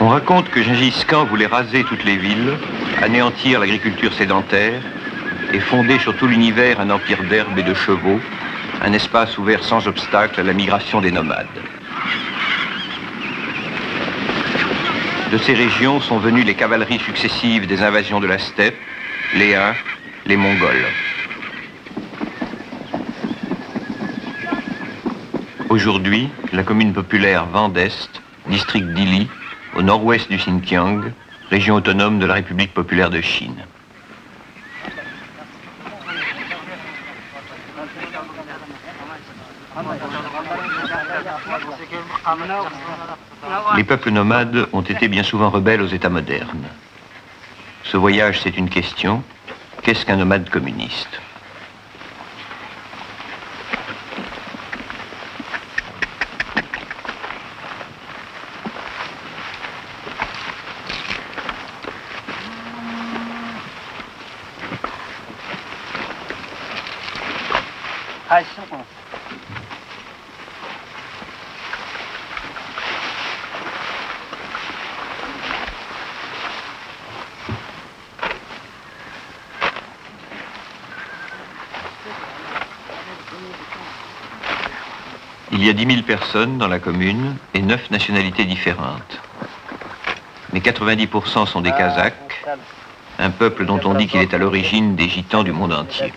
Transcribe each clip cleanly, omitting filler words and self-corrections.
On raconte que Gengis Khan voulait raser toutes les villes, anéantir l'agriculture sédentaire et fonder sur tout l'univers un empire d'herbes et de chevaux, un espace ouvert sans obstacle à la migration des nomades. De ces régions sont venues les cavaleries successives des invasions de la steppe, les Huns, les Mongols. Aujourd'hui, la commune populaire Van d'Est, district d'Ili, au nord-ouest du Xinjiang, région autonome de la République populaire de Chine. Les peuples nomades ont été bien souvent rebelles aux États modernes. Ce voyage, c'est une question. Qu'est-ce qu'un nomade communiste ? Il y a 10 000 personnes dans la commune et 9 nationalités différentes. Mais 90% sont des Kazakhs, un peuple dont on dit qu'il est à l'origine des gitans du monde entier.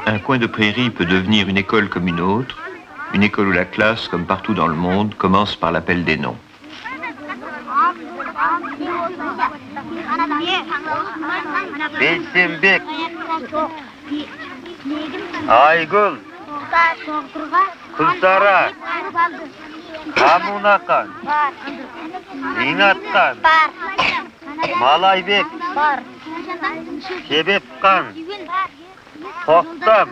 Un coin de prairie peut devenir une école comme une autre, une école où la classe, comme partout dans le monde, commence par l'appel des noms. Beysenbek, Aygul, Kuzdara, Kamunakan, Rinatkan, Malaybek, Sebepkan, Toktam,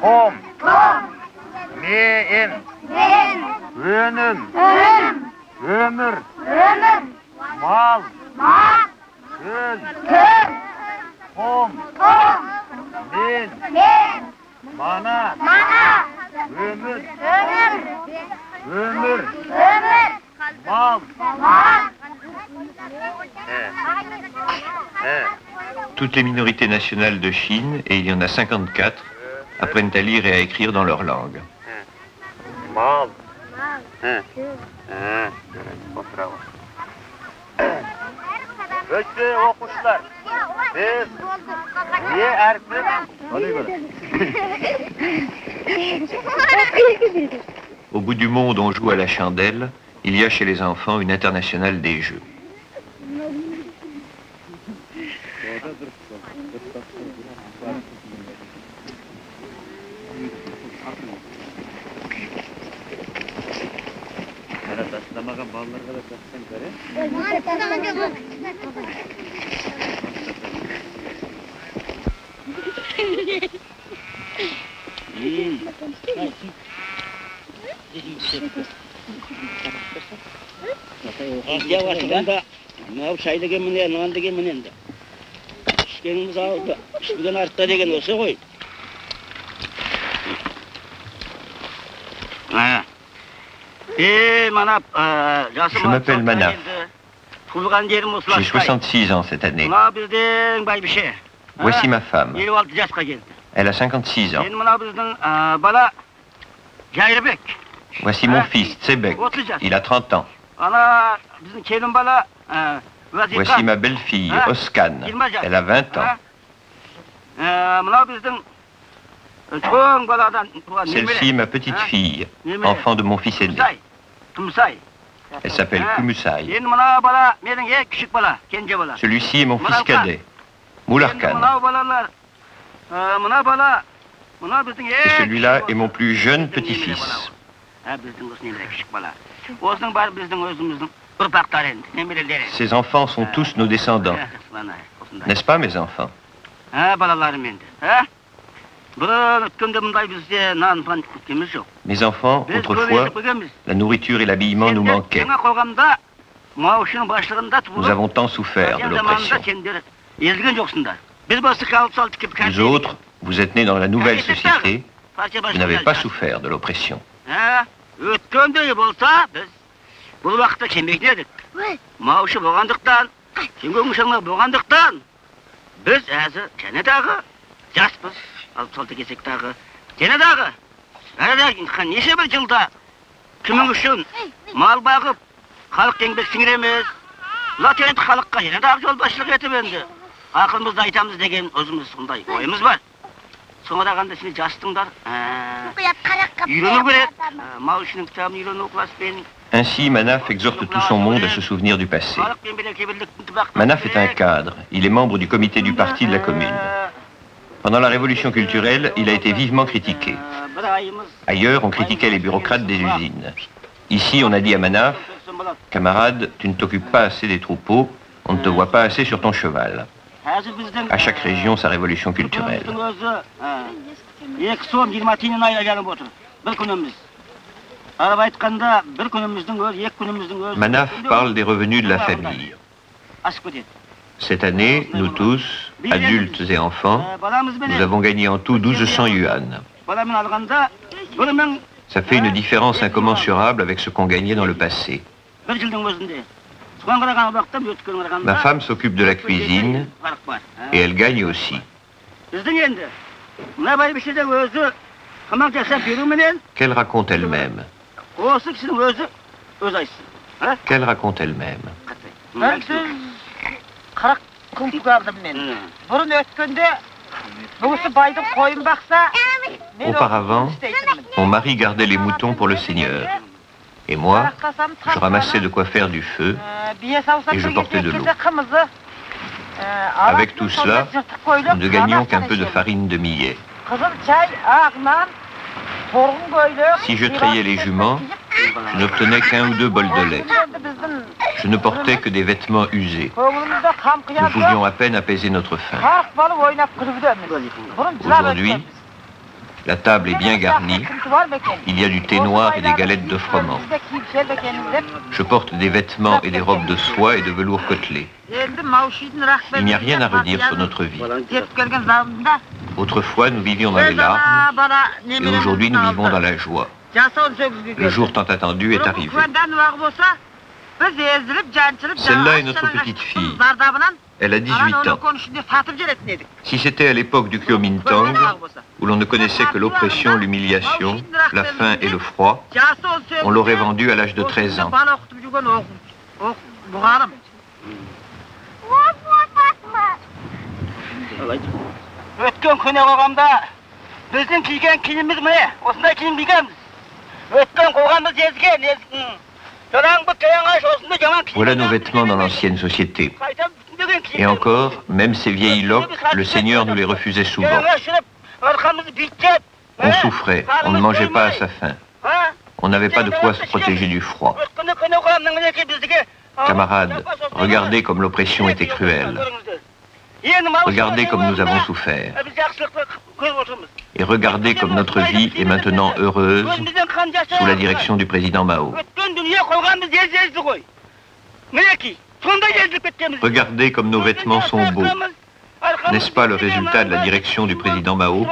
Kom, Me'in, Önüm, Ömür, Mal, Köl, Kom, Min, Mana, Ömür, Mal. Toutes les minorités nationales de Chine, et il y en a 54, apprennent à lire et à écrire dans leur langue. Mal. Ötse okuşlar. Biz niye erkek? Au bout du monde, on joue à la chandelle Il y a chez les enfants une internationale des jeux. Je m'appelle Manaf. J'ai 66 ans cette année. Voici ma femme. Elle a 56 ans. Voici mon fils, Tsebek. Il a 30 ans. Voici ma belle-fille, Oskan. Elle a 20 ans. Celle-ci est ma petite-fille, enfant de mon fils aîné. Elle s'appelle Kumusai. Celui-ci est mon fils cadet, Mularkan. Et celui-là est mon plus jeune petit-fils. Ces enfants sont tous nos descendants. N'est-ce pas, mes enfants? Mes enfants, autrefois, la nourriture et l'habillement nous manquaient. Nous avons tant souffert de l'oppression. Vous autres, vous êtes nés dans la nouvelle société, vous n'avez pas souffert de l'oppression. Ainsi, Manaf exhorte tout son monde à se souvenir du passé. Manaf est un cadre, il est membre du comité du parti de la commune. Pendant la révolution culturelle, il a été vivement critiqué. Ailleurs, on critiquait les bureaucrates des usines. Ici, on a dit à Manaf, « Camarade, tu ne t'occupes pas assez des troupeaux, on ne te voit pas assez sur ton cheval. » À chaque région, sa révolution culturelle. Manaf parle des revenus de la famille. Cette année, nous tous, adultes et enfants, nous avons gagné en tout 1200 yuan. Ça fait une différence incommensurable avec ce qu'on gagnait dans le passé. Ma femme s'occupe de la cuisine et elle gagne aussi. Qu'elle raconte elle-même. Qu'elle raconte elle-même. Auparavant, mon mari gardait les moutons pour le Seigneur. Et moi, je ramassais de quoi faire du feu et je portais de l'eau. Avec tout cela, nous ne gagnions qu'un peu de farine de millet. Si je trayais les juments, je n'obtenais qu'un ou deux bols de lait. Je ne portais que des vêtements usés. Nous pouvions à peine apaiser notre faim. Aujourd'hui, la table est bien garnie. Il y a du thé noir et des galettes de froment. Je porte des vêtements et des robes de soie et de velours côtelé. Il n'y a rien à redire sur notre vie. Autrefois, nous vivions dans les larmes, et aujourd'hui, nous vivons dans la joie. Le jour tant attendu est arrivé. Celle-là est notre petite fille. Elle a 18 ans. Si c'était à l'époque du Kuomintang, où l'on ne connaissait que l'oppression, l'humiliation, la faim et le froid, on l'aurait vendue à l'âge de 13 ans. Voilà nos vêtements dans l'ancienne société. Et encore, même ces vieilles loques, le Seigneur nous les refusait souvent. On souffrait, on ne mangeait pas à sa faim. On n'avait pas de quoi se protéger du froid. Camarades, regardez comme l'oppression était cruelle. Regardez comme nous avons souffert. Et regardez comme notre vie est maintenant heureuse sous la direction du président Mao. Regardez comme nos vêtements sont beaux. N'est-ce pas le résultat de la direction du président Mao?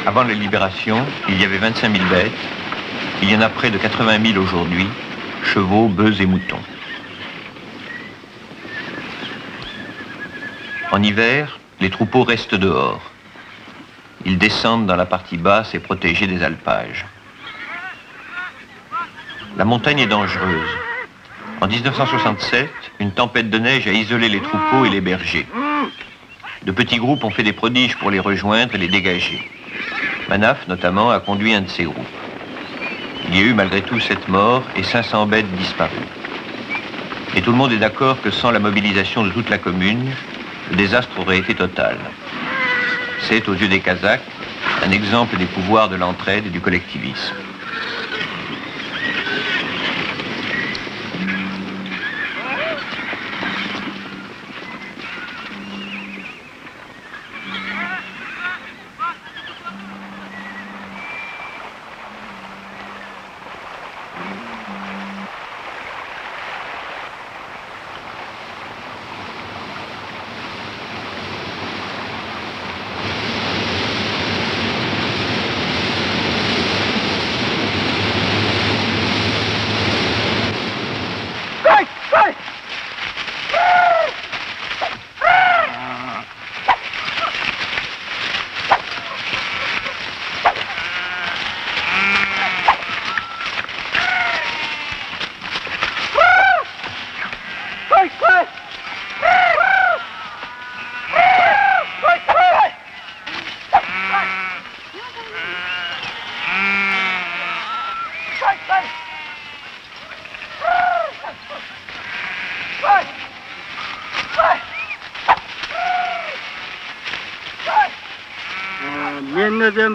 Avant la libération, il y avait 25 000 bêtes. Il y en a près de 80 000 aujourd'hui, chevaux, bœufs et moutons. En hiver, les troupeaux restent dehors. Ils descendent dans la partie basse et protégée des alpages. La montagne est dangereuse. En 1967, une tempête de neige a isolé les troupeaux et les bergers. De petits groupes ont fait des prodiges pour les rejoindre et les dégager. Manaf, notamment, a conduit un de ces groupes. Il y a eu malgré tout 7 morts et 500 bêtes disparues. Et tout le monde est d'accord que sans la mobilisation de toute la commune, le désastre aurait été total. C'est, aux yeux des Kazakhs, un exemple des pouvoirs de l'entraide et du collectivisme.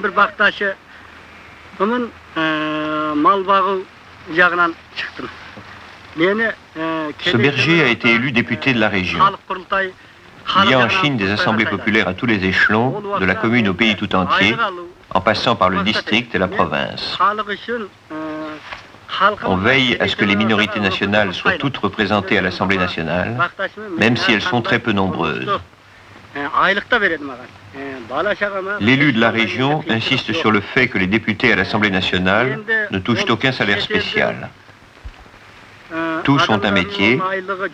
Bir baktaşı onun mal bağı жағынан çıktım. Ce berger a été élu député de la région. Il y a en Chine des assemblées populaires à tous les échelons, de la commune au pays tout entier, en passant par le district et la province. On veille à ce que les minorités nationales soient toutes représentées à l'Assemblée nationale, même si elles sont très peu nombreuses. L'élu de la région insiste sur le fait que les députés à l'Assemblée nationale ne touchent aucun salaire spécial. Tous ont un métier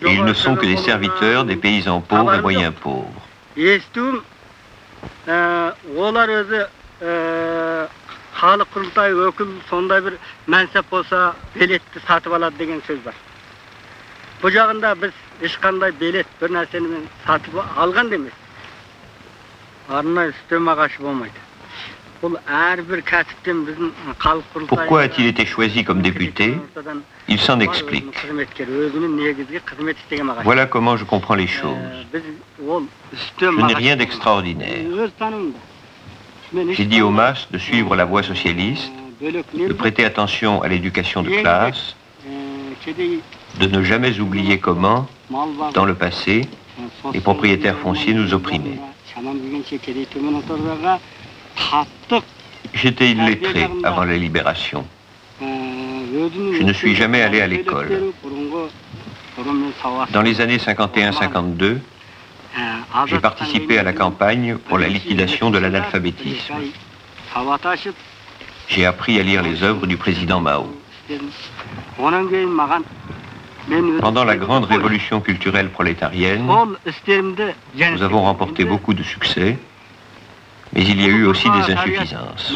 et ils ne sont que des serviteurs des paysans pauvres et moyens pauvres. Pourquoi a-t-il été choisi comme député? Il s'en explique. Voilà comment je comprends les choses. Je n'ai rien d'extraordinaire. J'ai dit aux masses de suivre la voie socialiste, de prêter attention à l'éducation de classe, de ne jamais oublier comment, dans le passé, les propriétaires fonciers nous opprimaient. J'étais illettré avant la libération. Je ne suis jamais allé à l'école. Dans les années 51-52, J'ai participé à la campagne pour la liquidation de l'analphabétisme. J'ai appris à lire les œuvres du président Mao. Pendant la grande révolution culturelle prolétarienne, nous avons remporté beaucoup de succès, mais il y a eu aussi des insuffisances.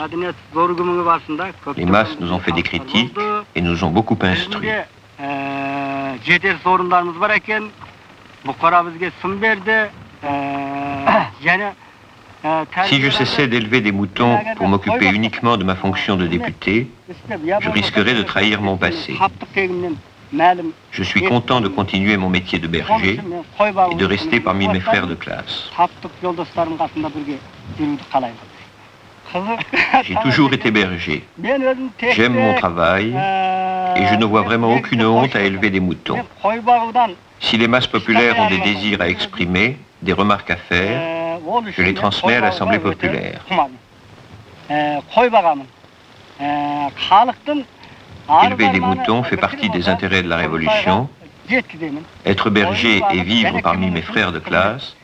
Les masses nous ont fait des critiques et nous ont beaucoup instruits. Si je cessais d'élever des moutons pour m'occuper uniquement de ma fonction de député, je risquerais de trahir mon passé. Je suis content de continuer mon métier de berger et de rester parmi mes frères de classe. J'ai toujours été berger. J'aime mon travail et je ne vois vraiment aucune honte à élever des moutons. Si les masses populaires ont des désirs à exprimer, des remarques à faire, je les transmets à l'Assemblée populaire. Élever des moutons fait partie des intérêts de la Révolution. Être berger et vivre parmi mes frères de classe,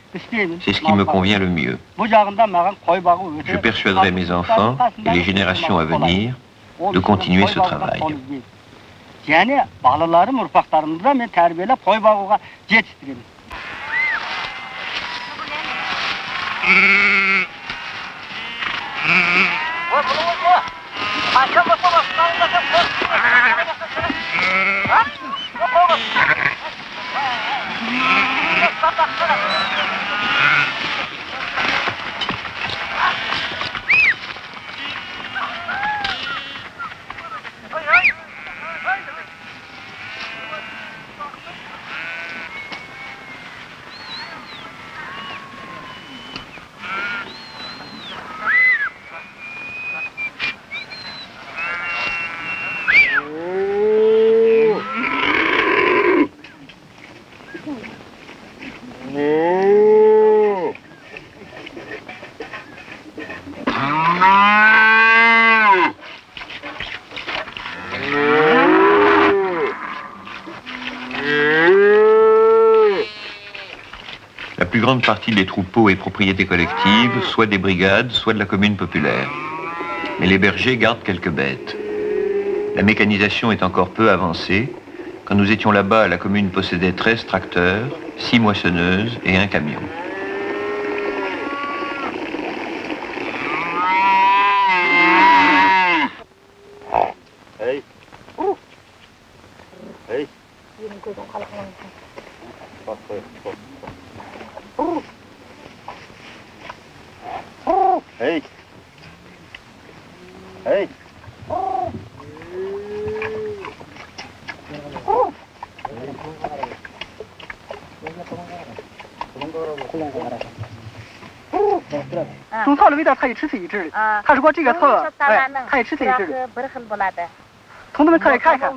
c'est ce qui me convient le mieux. Je persuaderai mes enfants et les générations à venir de continuer ce travail. La plus grande partie des troupeaux est propriété collective, soit des brigades, soit de la commune populaire. Mais les bergers gardent quelques bêtes. La mécanisation est encore peu avancée. Quand nous étions là-bas, la commune possédait 13 tracteurs, 6 moissonneuses et un camion. Hey. Hey. 종草的味道它也吃是一致的，它如果这个草，它也吃是一致的。同志们可以看一看。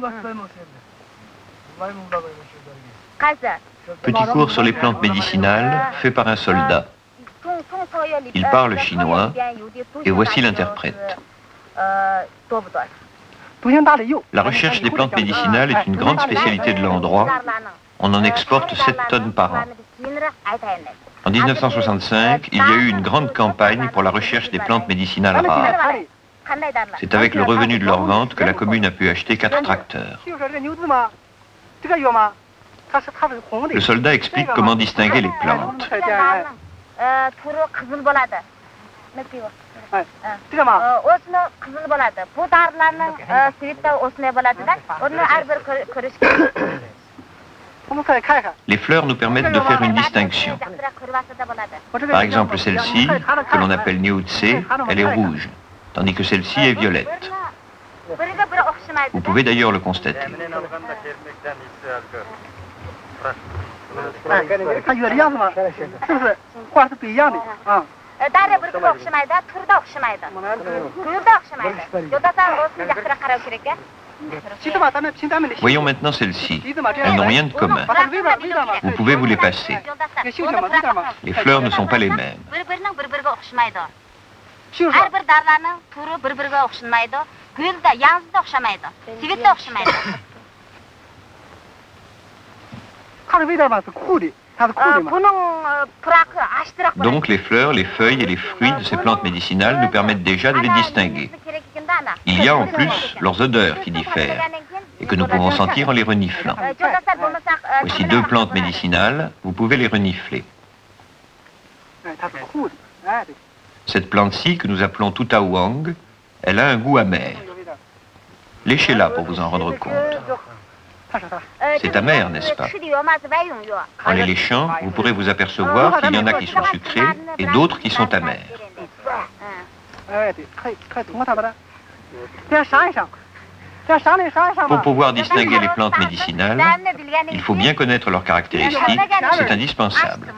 Petit cours sur les plantes médicinales fait par un soldat. Il parle chinois et voici l'interprète. La recherche des plantes médicinales est une grande spécialité de l'endroit. On en exporte 7 tonnes par an. En 1965, il y a eu une grande campagne pour la recherche des plantes médicinales rares. C'est avec le revenu de leur vente que la commune a pu acheter 4 tracteurs. Le soldat explique comment distinguer les plantes. Les fleurs nous permettent de faire une distinction. Par exemple, celle-ci, que l'on appelle Niutse, elle est rouge, tandis que celle-ci est violette. Vous pouvez d'ailleurs le constater. Voyons maintenant celles-ci. Elles n'ont rien de commun. Vous pouvez vous les passer. Les fleurs ne sont pas les mêmes. Donc les fleurs, les feuilles et les fruits de ces plantes médicinales nous permettent déjà de les distinguer. Il y a en plus leurs odeurs qui diffèrent et que nous pouvons sentir en les reniflant. Voici 2 plantes médicinales, vous pouvez les renifler. Cette plante-ci, que nous appelons Tutawang, elle a un goût amer. Léchez-la pour vous en rendre compte. C'est amer, n'est-ce pas? En les léchant, vous pourrez vous apercevoir qu'il y en a qui sont sucrés et d'autres qui sont amers. Pour pouvoir distinguer les plantes médicinales, il faut bien connaître leurs caractéristiques, c'est indispensable.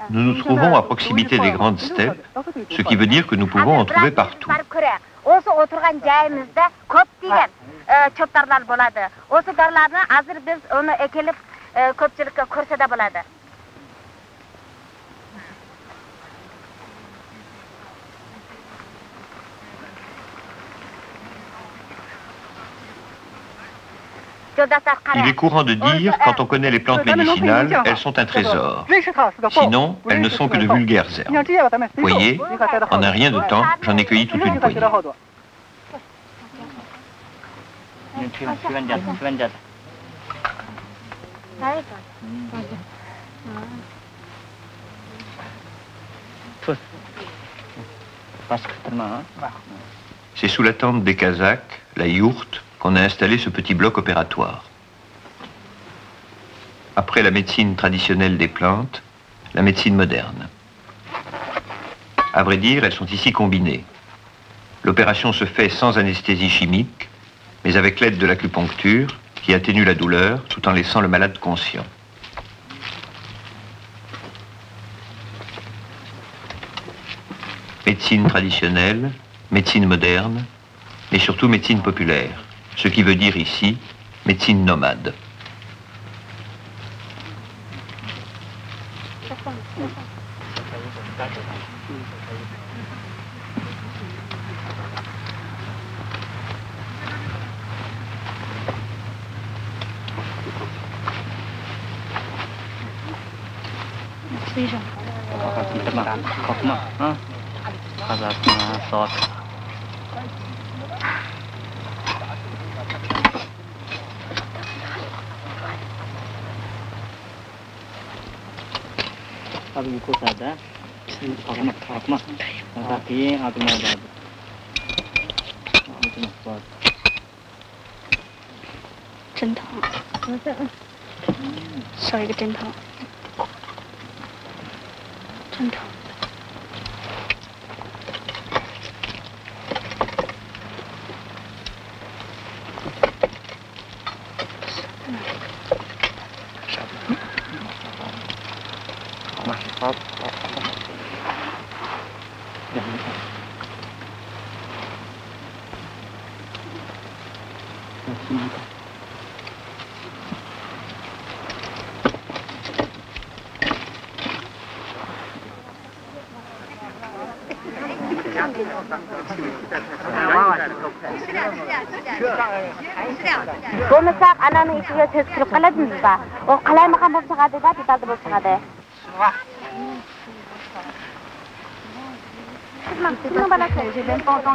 Nous nous trouvons à proximité des grandes steppes, ce qui veut dire que nous pouvons en trouver partout. Il est courant de dire, quand on connaît les plantes médicinales, elles sont un trésor. Sinon, elles ne sont que de vulgaires herbes. Voyez, en un rien de temps, j'en ai cueilli toute une poignée. C'est sous la tente des Kazakhs, la yourte, qu'on a installé ce petit bloc opératoire. Après la médecine traditionnelle des plantes, la médecine moderne. À vrai dire, elles sont ici combinées. L'opération se fait sans anesthésie chimique, mais avec l'aide de l'acupuncture, qui atténue la douleur tout en laissant le malade conscient. Médecine traditionnelle, médecine moderne, et surtout médecine populaire, ce qui veut dire ici médecine nomade.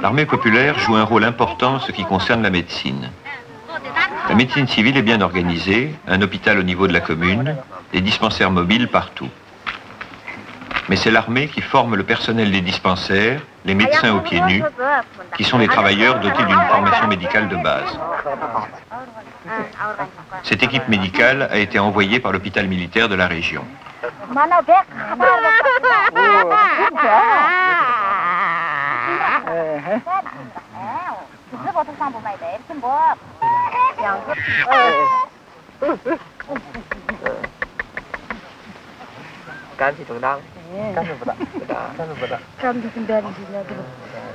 L'armée populaire joue un rôle important en ce qui concerne la médecine. La médecine civile est bien organisée, un hôpital au niveau de la commune, des dispensaires mobiles partout. Mais c'est l'armée qui forme le personnel des dispensaires, les médecins aux pieds nus, qui sont des travailleurs dotés d'une formation médicale de base. Cette équipe médicale a été envoyée par l'hôpital militaire de la région.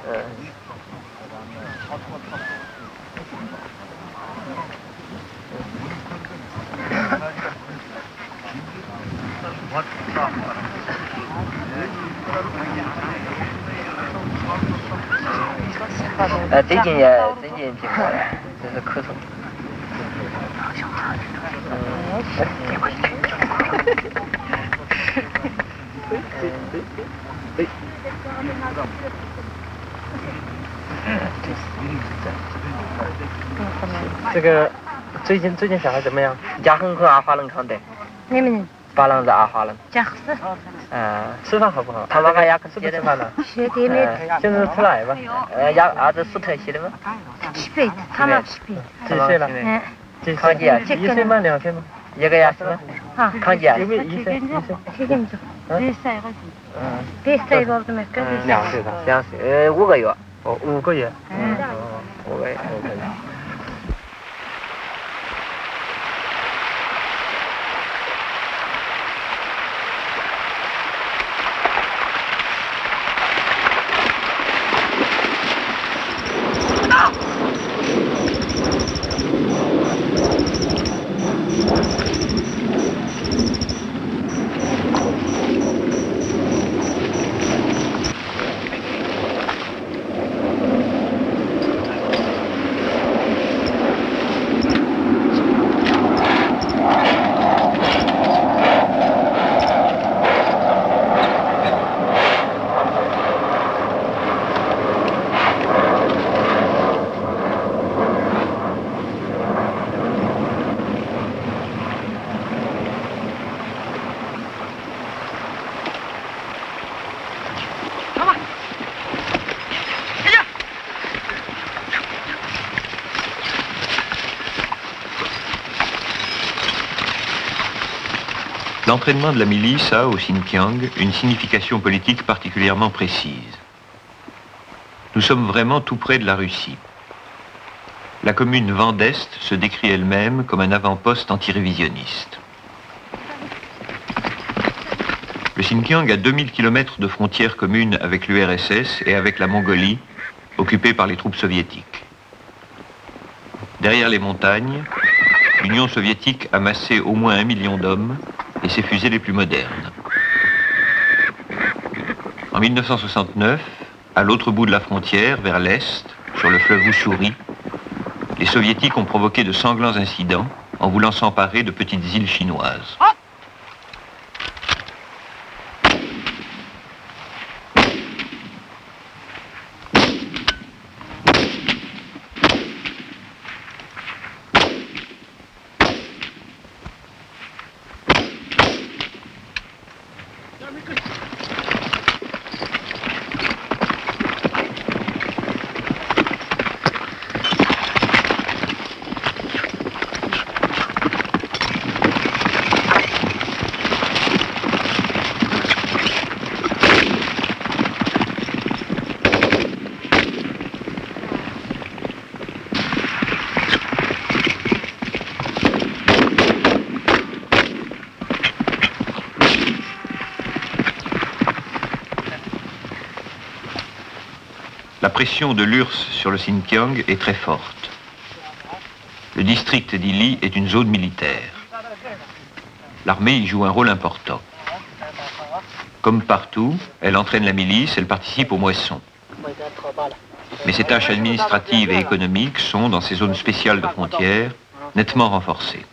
最近挺多的，这是咳嗽。这个最近小孩怎么样？家很和阿华人看的。你们巴郎是阿华人。家是。吃饭好不好？他老干牙可是不吃饭了。学的没。现在吃奶吧？儿子是特西的吗？7岁，他们7岁。几岁了？康姐，1岁吗？2岁吗？1个牙是吗？啊，康姐有没有1岁？1岁。别塞了，怎么跟2岁的？2岁，5个月。哦，5个月。5个月。L'entraînement de la milice a, au Xinjiang, une signification politique particulièrement précise. Nous sommes vraiment tout près de la Russie. La commune Vent d'Est se décrit elle-même comme un avant-poste antirévisionniste. Le Xinjiang a 2000 km de frontières communes avec l'URSS et avec la Mongolie, occupée par les troupes soviétiques. Derrière les montagnes, l'Union soviétique a massé au moins 1 million d'hommes et ses fusées les plus modernes. En 1969, à l'autre bout de la frontière, vers l'est, sur le fleuve Ussuri, les soviétiques ont provoqué de sanglants incidents en voulant s'emparer de petites îles chinoises. La pression de l'URSS sur le Xinjiang est très forte. Le district d'Ili est une zone militaire. L'armée y joue un rôle important. Comme partout, elle entraîne la milice, elle participe aux moissons. Mais ses tâches administratives et économiques sont, dans ces zones spéciales de frontières, nettement renforcées.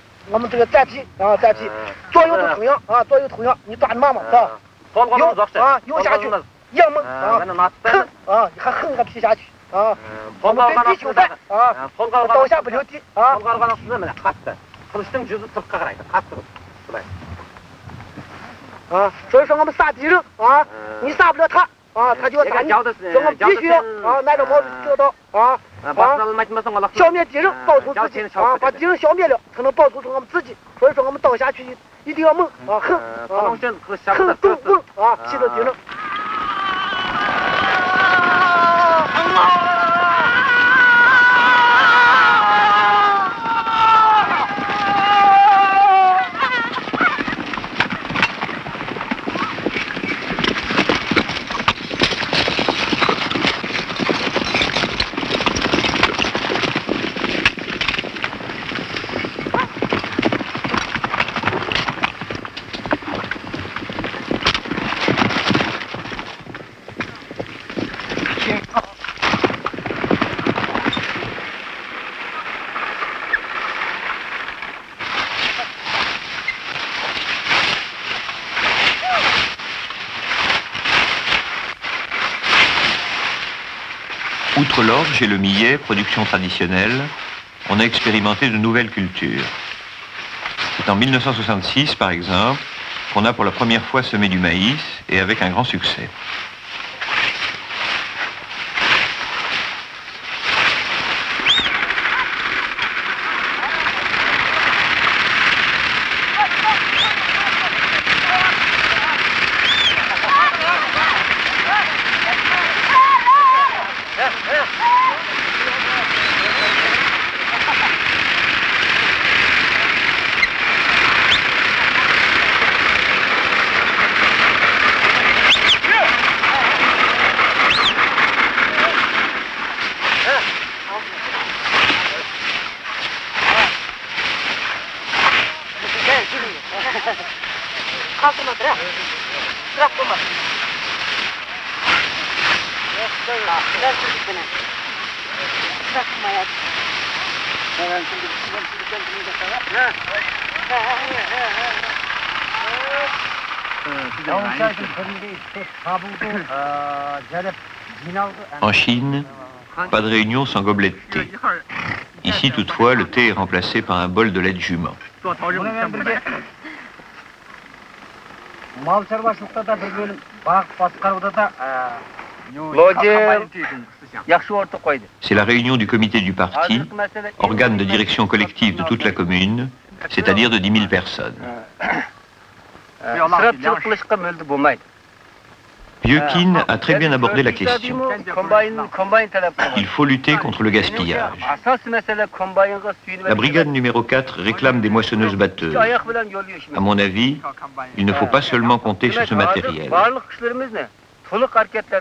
Outre l'orge et le millet, production traditionnelle, on a expérimenté de nouvelles cultures. C'est en 1966, par exemple, qu'on a pour la première fois semé du maïs, et avec un grand succès. En Chine, pas de réunion sans gobelet de thé. Ici, toutefois, le thé est remplacé par un bol de lait de jument. C'est la réunion du comité du parti, organe de direction collective de toute la commune, c'est-à-dire de 10 000 personnes. Biokin a très bien abordé la question. Il faut lutter contre le gaspillage. La brigade numéro 4 réclame des moissonneuses-batteuses. À mon avis, il ne faut pas seulement compter sur ce matériel.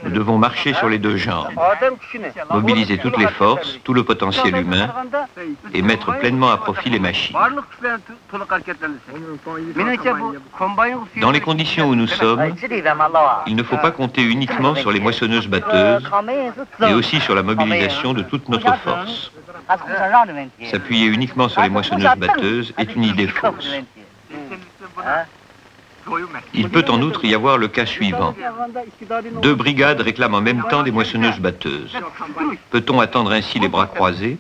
Nous devons marcher sur les deux jambes, mobiliser toutes les forces, tout le potentiel humain et mettre pleinement à profit les machines. Dans les conditions où nous sommes, il ne faut pas compter uniquement sur les moissonneuses-batteuses, mais aussi sur la mobilisation de toute notre force. S'appuyer uniquement sur les moissonneuses-batteuses est une idée fausse. Il peut en outre y avoir le cas suivant. 2 brigades réclament en même temps des moissonneuses-batteuses. Peut-on attendre ainsi les bras croisés?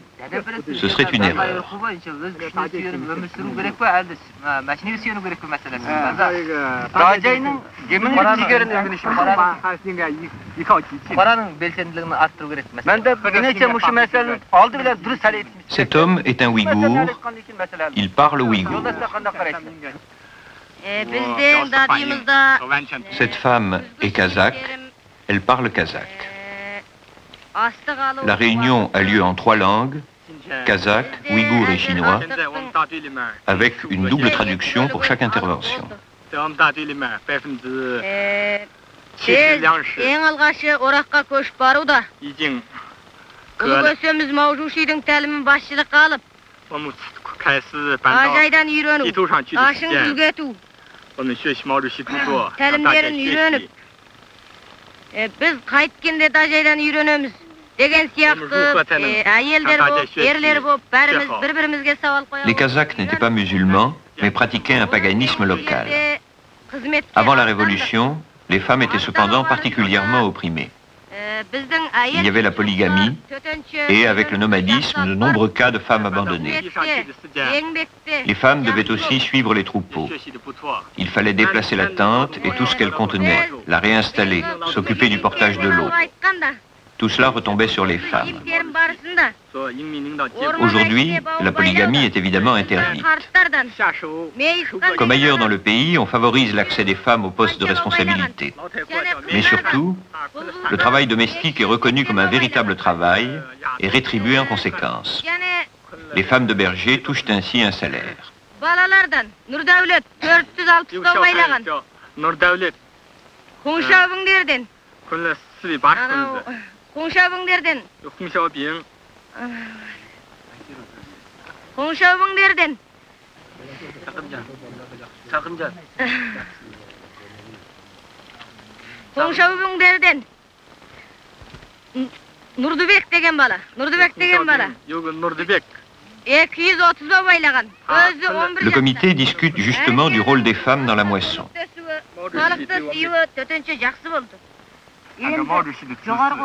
Ce serait une erreur. Cet homme est un Ouïghour. Il parle ouïghour. Cette femme est kazakh, elle parle kazakh. La réunion a lieu en 3 langues, kazakh, ouïghour et chinois, avec une double traduction pour chaque intervention. Les Kazakhs n'étaient pas musulmans, mais pratiquaient un paganisme local. Avant la Révolution, les femmes étaient cependant particulièrement opprimées. Il y avait la polygamie et, avec le nomadisme, de nombreux cas de femmes abandonnées. Les femmes devaient aussi suivre les troupeaux. Il fallait déplacer la tente et tout ce qu'elle contenait, la réinstaller, s'occuper du portage de l'eau. Tout cela retombait sur les femmes. Aujourd'hui, la polygamie est évidemment interdite. Comme ailleurs dans le pays, on favorise l'accès des femmes aux postes de responsabilité. Mais surtout, le travail domestique est reconnu comme un véritable travail et rétribué en conséquence. Les femmes de berger touchent ainsi un salaire. Le comité discute justement du rôle des femmes dans la moisson.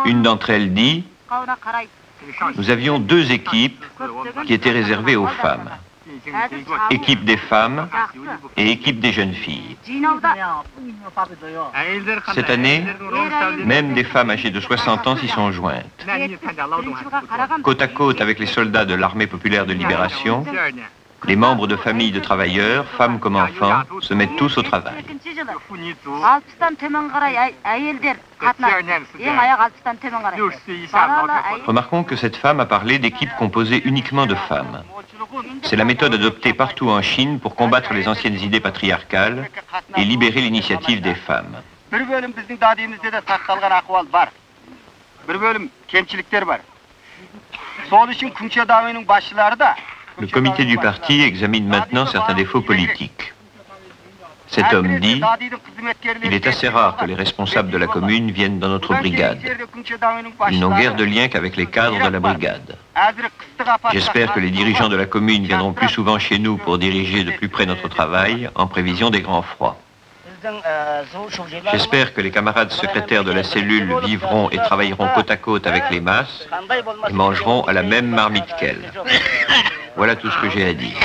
Une d'entre elles dit Nous avions deux équipes qui étaient réservées aux femmes. Équipe des femmes et équipe des jeunes filles. Cette année, même des femmes âgées de 60 ans s'y sont jointes. Côte à côte avec les soldats de l'armée populaire de libération, les membres de familles de travailleurs, femmes comme enfants, se mettent tous au travail. Remarquons que cette femme a parlé d'équipes composées uniquement de femmes. C'est la méthode adoptée partout en Chine pour combattre les anciennes idées patriarcales et libérer l'initiative des femmes. Le comité du parti examine maintenant certains défauts politiques. Cet homme dit « Il est assez rare que les responsables de la commune viennent dans notre brigade. Ils n'ont guère de lien qu'avec les cadres de la brigade. J'espère que les dirigeants de la commune viendront plus souvent chez nous pour diriger de plus près notre travail en prévision des grands froids. J'espère que les camarades secrétaires de la cellule vivront et travailleront côte à côte avec les masses et mangeront à la même marmite qu'elles. Voilà tout ce que j'ai à dire. »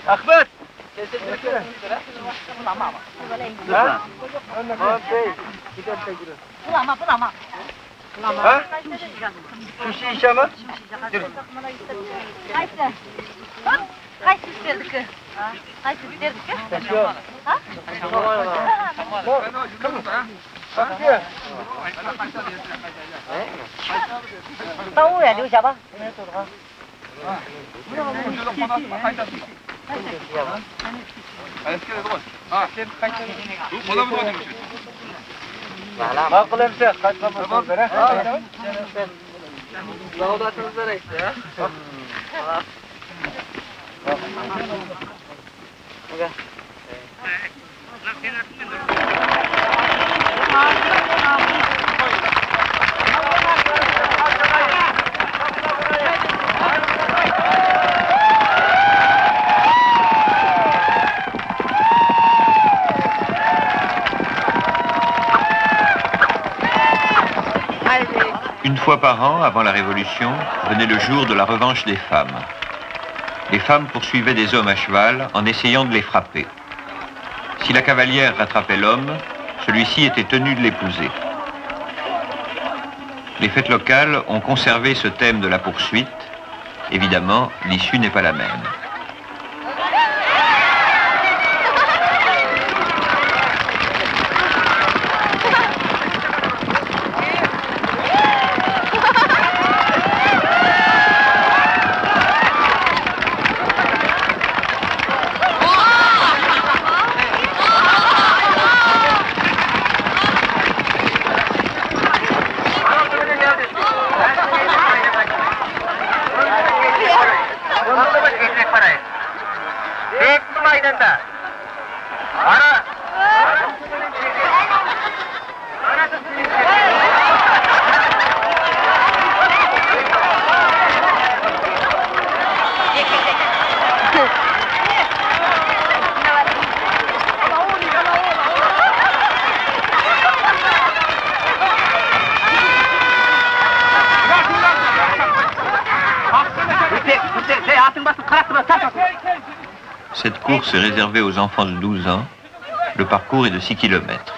Ahmet! Une fois par an, avant la Révolution, venait le jour de la revanche des femmes. Les femmes poursuivaient des hommes à cheval en essayant de les frapper. Si la cavalière rattrapait l'homme, celui-ci était tenu de l'épouser. Les fêtes locales ont conservé ce thème de la poursuite. Évidemment, l'issue n'est pas la même. Cette course est réservée aux enfants de 12 ans. Le parcours est de 6 km.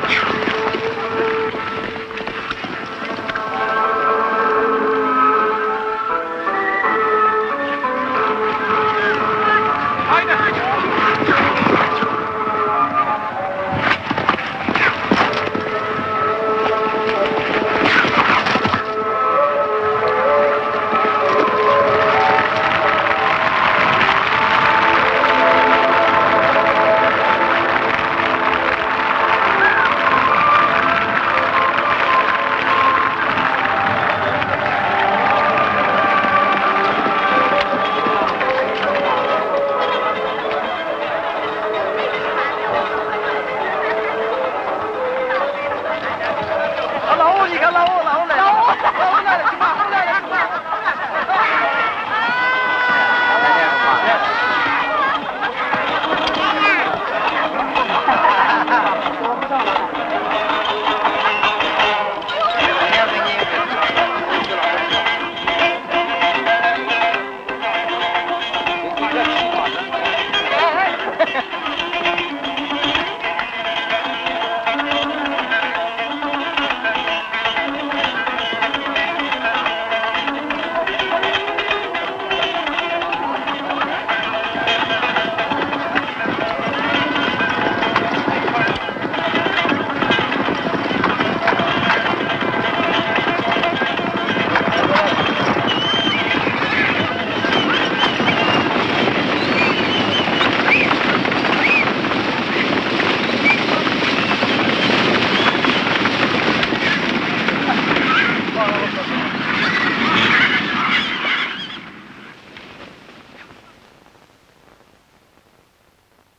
对。